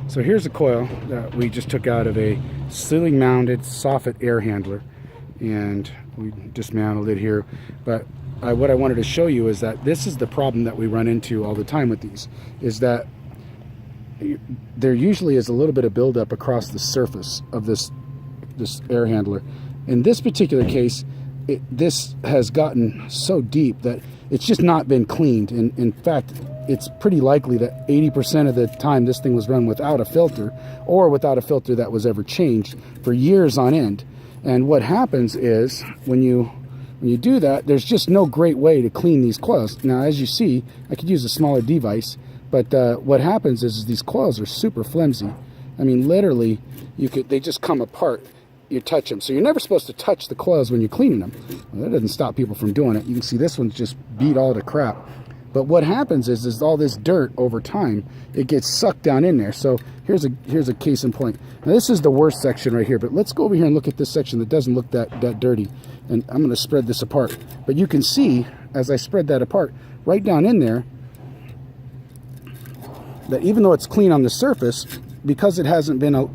So here's a coil that we just took out of a ceiling mounted soffit air handler, and we dismantled it here. But what I wanted to show you is that this is the problem that we run into all the time with these, is that there usually is a little bit of buildup across the surface of this air handler. In this particular case, this has gotten so deep that it's just not been cleaned. And in fact, it's pretty likely that 80% of the time this thing was run without a filter, or without a filter that was ever changed for years on end. And what happens is when you do that, there's just no great way to clean these coils. Now, as you see, I could use a smaller device, but what happens is these coils are super flimsy. I mean, literally, they just come apart. You touch them. So you're never supposed to touch the coils when you're cleaning them. Well, that doesn't stop people from doing it. You can see this one's just beat all to crap. But what happens is all this dirt over time, it gets sucked down in there. So here's a case in point. Now this is the worst section right here, but let's go over here and look at this section that doesn't look that dirty. And I'm going to spread this apart. But you can see, as I spread that apart, right down in there, that even though it's clean on the surface, because it hasn't been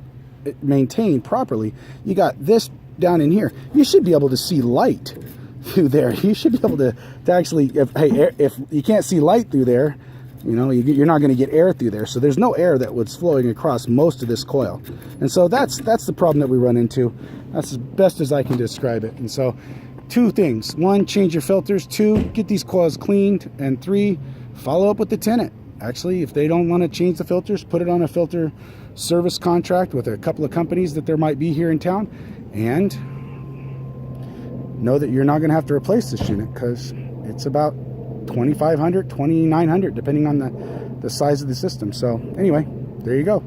maintained properly, you got this down in here. You should be able to see light through there. You should be able to actually, if you can't see light through there, you know, you're not going to get air through there. So there's no air that was flowing across most of this coil. And so that's the problem that we run into. That's as best as I can describe it. And so 2 things. 1, change your filters. 2, get these coils cleaned. And 3, follow up with the tenant. Actually, if they don't want to change the filters, put it on a filter service contract with a couple of companies that there might be here in town, and know that you're not going to have to replace this unit, because it's about $2,500, $2,900 depending on the size of the system. So anyway, there you go.